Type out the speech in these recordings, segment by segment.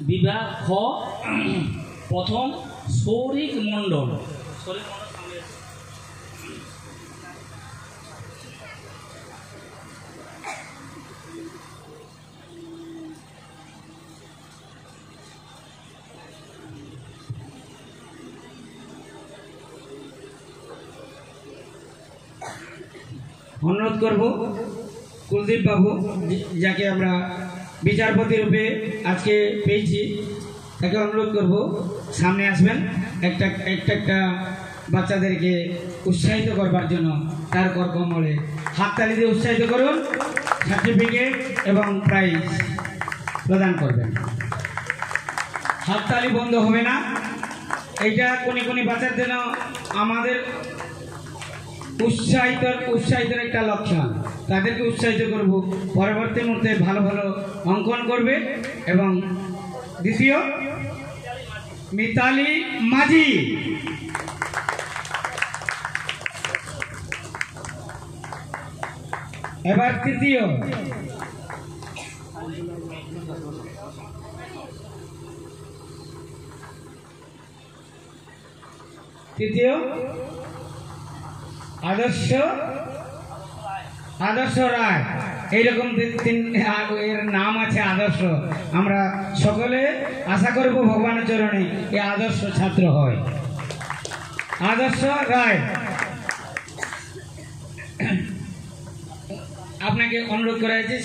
বিভাগ খ প্রথম শৌরিক মণ্ডল। অনুরোধ করব কুলদীপ বাবু, যাকে আমরা বিচারপতি রূপে আজকে পেয়েছি, তাকে অনুরোধ করব সামনে আসবেন একটা বাচ্চাদেরকে উৎসাহিত করবার জন্য তার করকমলে হাততালি দিয়ে উৎসাহিত করুন, সার্টিফিকেট এবং প্রাইজ প্রদান করবেন। হাততালি বন্ধ হবে না। এইটা কোনি বাচ্চার জন্য আমাদের উৎসাহিতের একটা লক্ষণ। তাদেরকে উৎসাহিত করব, পরবর্তী মুহূর্তে ভালো ভালো অঙ্কন করবে। এবং দ্বিতীয় মিতালি মাঝি, এবার তৃতীয় আদর্শ রায়। এইরকম এর নাম আছে আদর্শ। আমরা সকলে আশা করব ভগবানের চরণে এই আদর্শ ছাত্র হয়। আদর্শ রায়, আপনাকে অনুরোধ করা হয়েছে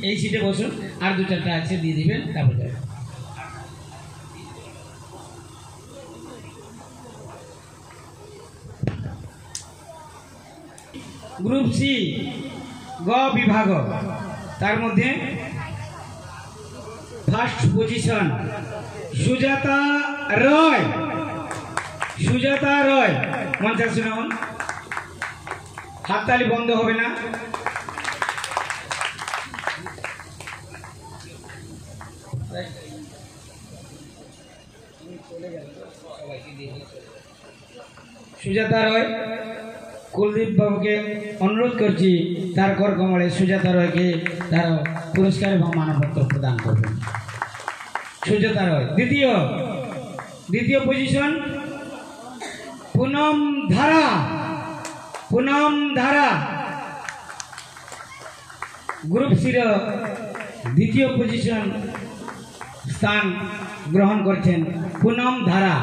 এই সিটে বসুন, আর দু চারটা আছে দিয়ে দিবেন, তারপর যাবেন। গ্রুপ সি গ বিভাগ, তার মধ্যে ফার্স্ট পজিশন সুজাতা রয়। মঞ্চে শুনুন, হাততালি বন্ধ হবে না। সুজাতা রয়, কুলদীপ বাবুকে অনুরোধ করছি তার করকমলে সুজাতা রয়কে তার পুরস্কার এবং মানপত্র প্রদান করবেন। সুজাতা রয়। দ্বিতীয় পজিশন পুনম ধারা। গ্রুপ সির দ্বিতীয় পজিশন স্থান গ্রহণ করছেন পুনম ধারা।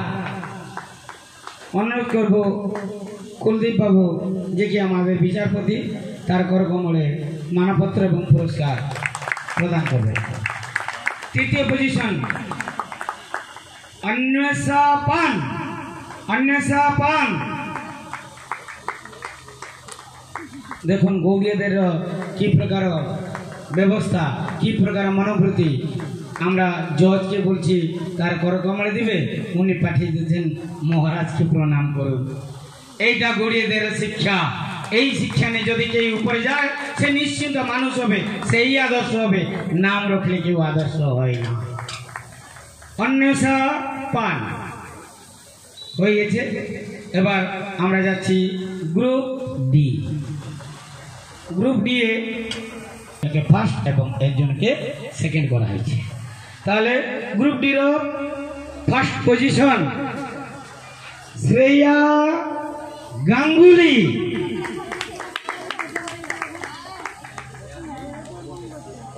অনুরোধ করব কুলদীপ বাবু, যে কি আমাদের বিচারপতি, তার করকমলে মানপত্র এবং পুরস্কার প্রদান করবে। তৃতীয় পজিশন অন্বেষা পান। দেখুন গৌড়িয়াদের কি প্রকার ব্যবস্থা, কি প্রকার মনোবৃত্তি। আমরা জজকে বলছি তার করকমলে দিবে, উনি পাঠিয়ে দিয়েছেন মহারাজকে প্রণাম করুন। এইটা গৌড়িয়াদের শিক্ষা। এই শিক্ষা নিয়ে যদি কেউ উপরে যায়, সে নিশ্চিন্ত মানুষ হবে, সেই আদর্শ হবে। নাম রাখলে কেউ আদর্শ হয় না। অন্বেষা পান হয়ে গেছে। এবার আমরা যাচ্ছি group D. Group D A first এবং একজনকে সেকেন্ড করা হয়েছে। তাহলে গ্রুপ ডির ফার্স্ট পজিশন শ্রেয়া গাঙ্গুলি।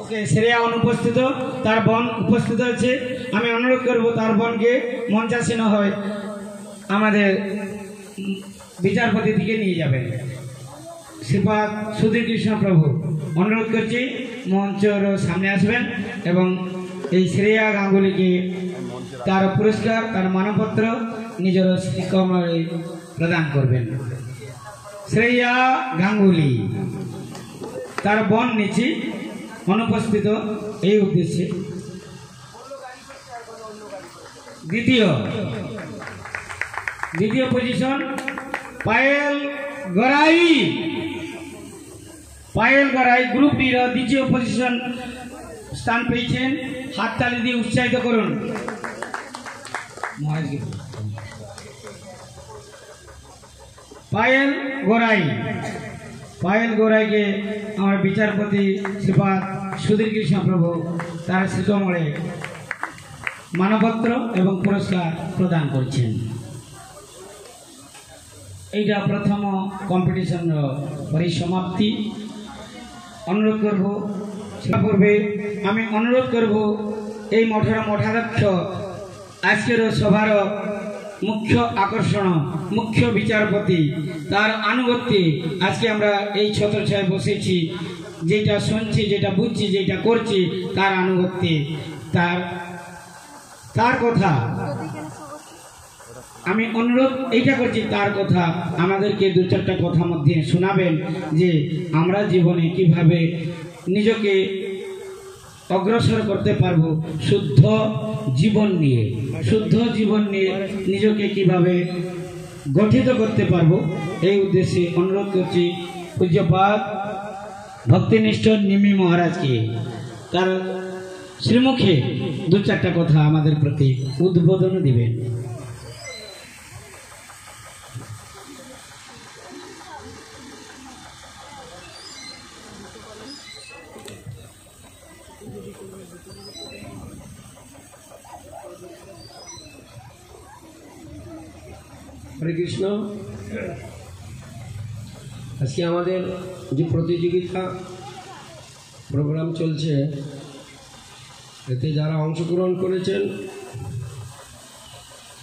ওকে, শ্রেয়া অনুপস্থিত, তার বোন উপস্থিত আছে। আমি অনুরোধ করব তার বোনকে মঞ্চাসীন হয় আমাদের বিচারপতি দিকে নিয়ে যাবেন। শ্রীপাদ সুধীর কৃষ্ণ প্রভু, অনুরোধ করছি মঞ্চের সামনে আসবেন এবং এই শ্রেয়া গাঙ্গুলিকে তার পুরস্কার, তার মানপত্র নিজের শ্রীকমলে প্রদান করবেন। শ্রেয়া গাঙ্গুলি, তার বোন নিচি অনুপস্থিত এই উদ্দেশ্যে। দ্বিতীয় পজিশন পায়েল গড়াই। গ্রুপ ডির দ্বিতীয় পজিশন স্থান পেয়েছেন। হাততালি দিয়ে উৎসাহিত করুন। পায়েল গড়াইকে আমার বিচারপতি শ্রীপাদ সুধীর কৃষ্ণ প্রভু তার শ্রীকমলে মানপত্র এবং পুরস্কার প্রদান করছেন। এইটা প্রথম কম্পিটিশন পরিসমাপ্তি। অনুরোধ করব সেটা পূর্বে আমি অনুরোধ করব এই মঠের মঠাধ্যক্ষ আজকের সভার মুখ্য আকর্ষণ, মুখ্য বিচারপতি, তার আনুগত্যে আজকে আমরা এই ছত্রছায়ায় বসেছি, যেটা শুনছি, যেটা বুঝছি, যেটা করছি, তার আনুগত্যে তার কথা আমি অনুরোধ এইটা করছি, তার কথা আমাদেরকে দু চারটা কথা মধ্যে শোনাবেন যে আমরা জীবনে কিভাবে নিজেকে অগ্রসর করতে পারবো, শুদ্ধ জীবন নিয়ে নিজেকে কিভাবে গঠিত করতে পারবো, এই উদ্দেশ্যে অনুরোধ করছি পূজ্যপাদ ভক্তিনিষ্ঠ নিমি মহারাজকে তার শ্রীমুখে দু চারটা কথা আমাদের প্রতি উদ্বোধন দিবেন। হরে কৃষ্ণ। আজকে আমাদের যে প্রতিযোগিতা প্রোগ্রাম চলছে, এতে যারা অংশগ্রহণ করেছেন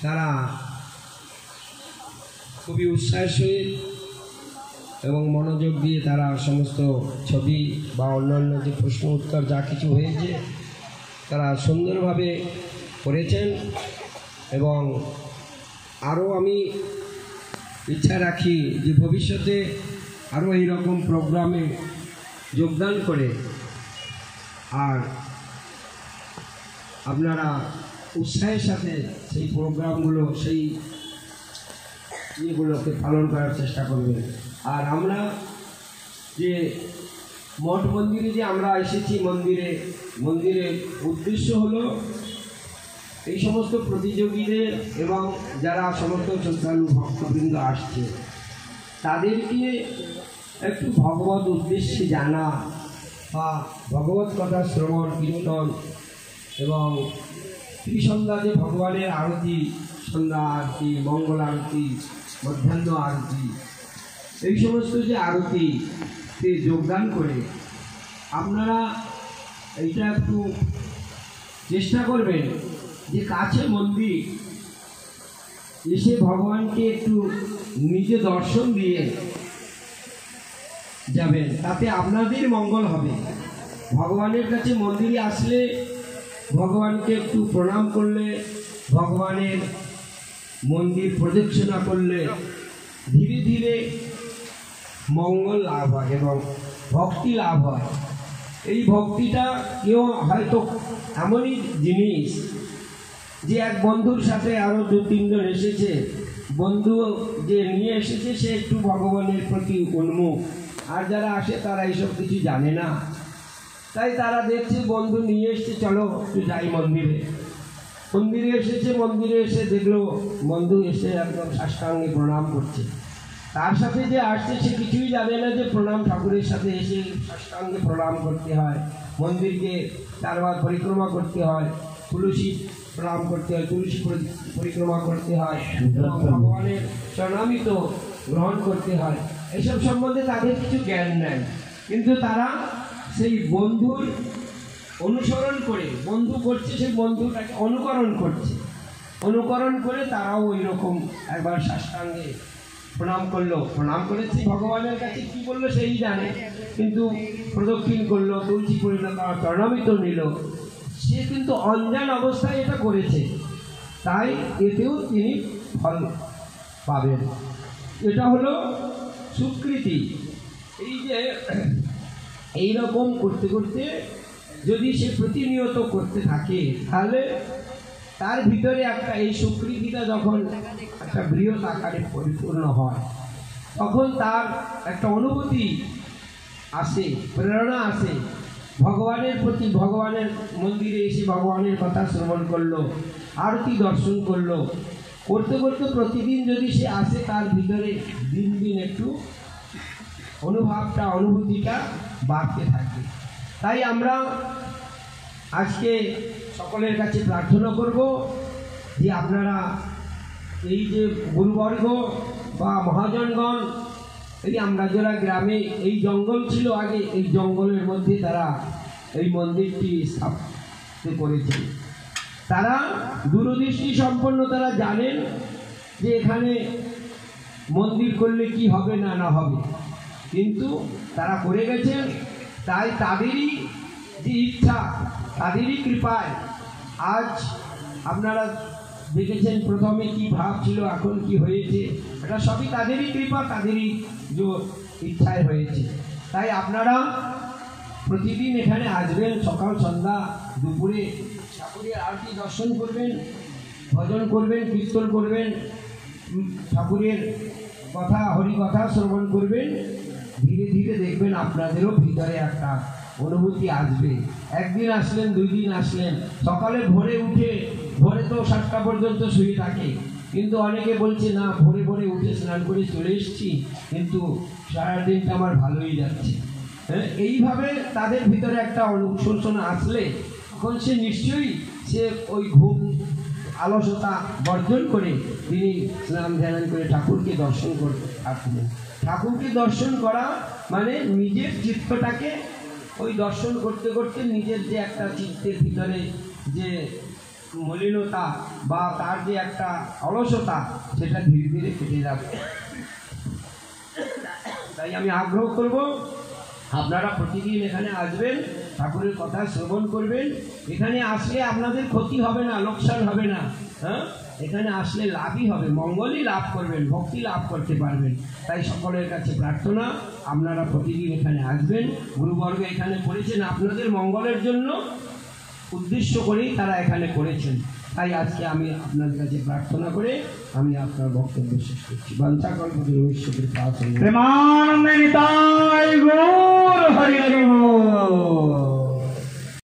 তারা খুবই উৎসাহের সহিত এবং মনোযোগ দিয়ে তারা সমস্ত ছবি বা অন্যান্য যে প্রশ্ন উত্তর যা কিছু হয়েছে তারা সুন্দরভাবে করেছেন। এবং আরও আমি ইচ্ছা রাখি যে ভবিষ্যতে আরও এইরকম প্রোগ্রামে যোগদান করে আর আপনারা উৎসাহের সাথে সেই প্রোগ্রামগুলো, সেই ইয়েগুলোকে পালন করার চেষ্টা করবেন। আর আমরা যে মঠ মন্দিরে যে আমরা এসেছি, মন্দিরের উদ্দেশ্য হলো এই সমস্ত প্রতিযোগীদের এবং যারা সমস্ত শ্রদ্ধালু ভক্তবৃন্দ আসছে তাদেরকে একটু ভগবত উদ্দেশ্যে জানা বা ভগবত কথা শ্রবণ কীর্তন এবং ত্রিসন্ধ্যা যে ভগবানের আরতি, সন্ধ্যা আরতি, মঙ্গল আরতি, মধ্যাহ্ন আরতি, এই সমস্ত যে আরতিতে যোগদান করে আপনারা এইটা একটু চেষ্টা করবেন যে কাছে মন্দির এসে ভগবানকে একটু নিজে দর্শন দিয়ে যাবেন, তাতে আপনাদের মঙ্গল হবে। ভগবানের কাছে মন্দিরে আসলে ভগবানকে একটু প্রণাম করলে, ভগবানের মন্দির প্রদক্ষিণা করলে ধীরে ধীরে মঙ্গল লাভ হয় এবং ভক্তি লাভ হয়। এই ভক্তিটা কেউ হয়তো এমনই জিনিস যে এক বন্ধুর সাথে আরও দু তিনজন এসেছে, বন্ধু যে নিয়ে এসেছে সে একটু ভগবানের প্রতি উন্মুখ, আর যারা আসে তারা এইসব কিছু জানে না, তাই তারা দেখছে বন্ধু নিয়ে এসছে, চলো একটু যাই মন্দিরে। মন্দিরে এসেছে, মন্দিরে এসে দেখলো বন্ধু এসে একদম সাষ্টাঙ্গে প্রণাম করছে। তার সাথে যে আসছে সে কিছুই জানে না যে প্রণাম ঠাকুরের সাথে এসে সাষ্টাঙ্গে প্রণাম করতে হয়, মন্দিরকে চারবার পরিক্রমা করতে হয়, তুলসী প্রণাম করতে হয়, তুলসী পরিক্রমা করতে হয়, ভগবানের চরণামৃত গ্রহণ করতে হয়। এইসব সম্বন্ধে তাদের কিছু জ্ঞান নেই, কিন্তু তারা সেই বন্ধুর অনুসরণ করে, বন্ধু করছে সেই বন্ধুটাকে অনুকরণ করে তারাও ওই রকম একবার সাষ্টাঙ্গে প্রণাম করলো, প্রণাম করেছে ভগবানের কাছে, কি বললো সেই জানে, কিন্তু প্রদক্ষিণ করলো, তুলসী পরিক্রমা চরণামৃত নিল, সে কিন্তু অঞ্জান অবস্থায় এটা করেছে, তাই এতেও তিনি ফল পাবেন। এটা হলো স্বীকৃতি। এই যে এইরকম করতে করতে যদি সে প্রতিনিয়ত করতে থাকে তাহলে তার ভিতরে একটা এই স্বীকৃতিটা যখন একটা বৃহৎ আকারে পরিপূর্ণ হয় তখন তার একটা অনুভূতি আসে, প্রেরণা আসে ভগবানের প্রতি। ভগবানের মন্দিরে এসে ভগবানের কথা শ্রবণ করলো, আরতি দর্শন করলো, করতে করতে প্রতিদিন যদি সে আসে তার ভিতরে দিন দিন একটু অনুভূতিটা বাড়তে থাকে। তাই আমরা আজকে সকলের কাছে প্রার্থনা করব যে আপনারা এই যে গুরুবর্গ বা মহাজনগণ, এই আমরাজোড়া গ্রামে এই জঙ্গল ছিল আগে, এই জঙ্গলের মধ্যে তারা এই মন্দিরটি স্থাপিত করেছেন। তারা দূরদৃষ্টি সম্পন্ন, তারা জানেন যে এখানে মন্দির করলে কি হবে না না হবে, কিন্তু তারা করে গেছেন। তাই তাদেরই যে ইচ্ছা, তাদেরই কৃপায় আজ আপনারা দেখেছেন প্রথমে কি ভাব ছিল, এখন কি হয়েছে, এটা সবই তাদেরই কৃপা, তাদেরই যে ইচ্ছায় হয়েছে। তাই আপনারা প্রতিদিন এখানে আসবেন, সকাল সন্ধ্যা দুপুরে ঠাকুরের আরতি দর্শন করবেন, ভজন করবেন, কীর্তন করবেন, ঠাকুরের কথা হরিকথা শ্রবণ করবেন। ধীরে ধীরে দেখবেন আপনাদেরও ভিতরে একটা অনুভূতি আসবে। একদিন আসলেন, 2 দিন আসলেন, সকালে ভোরে উঠে, ভোরে তো 7টা পর্যন্ত শুয়ে থাকে, কিন্তু অনেকে বলছে না ভোরে ভোরে উঠে স্নান করে চলে এসেছি, কিন্তু সারাদিনটা আমার ভালোই যাচ্ছে। হ্যাঁ, এইভাবে তাদের ভিতরে একটা অনুশোচনা আসলে তখন সে নিশ্চয়ই সে ওই ঘুম আলসতা বর্জন করে তিনি স্নান ধ্যান করে ঠাকুরকে দর্শন করতে থাকবেন। ঠাকুরকে দর্শন করা মানে নিজের চিত্তটাকে ওই দর্শন করতে করতে নিজের যে একটা চিত্তের ভিতরে যে মলিনতা বা তার যে একটা অলসতা, সেটা ধীরে ধীরে কেটে যাবে। তাই আমি আগ্রহ করব আপনারা প্রতিদিন এখানে আসবেন, ঠাকুরের কথা শ্রবণ করবেন। এখানে আসলে আপনাদের ক্ষতি হবে না, লোকসান হবে না। হ্যাঁ, এখানে আসলে লাভই হবে, মঙ্গলই লাভ করবেন, ভক্তি লাভ করতে পারবেন। তাই সকলের কাছে প্রার্থনা আপনারা প্রতিদিন এখানে আসবেন। গুরুবর্গ এখানে করেছেন আপনাদের মঙ্গলের জন্য, উদ্দেশ্য করেই তারা এখানে করেছেন। তাই আজকে আমি আপনাদের কাছে প্রার্থনা করে আমি আপনার বক্তব্য শেষ করছি। বাঞ্ছাকল্পতরুভ্যশ্চ কৃপা সিন্ধু। প্রেমানন্দে নিতাই গৌর হরি হরি বল।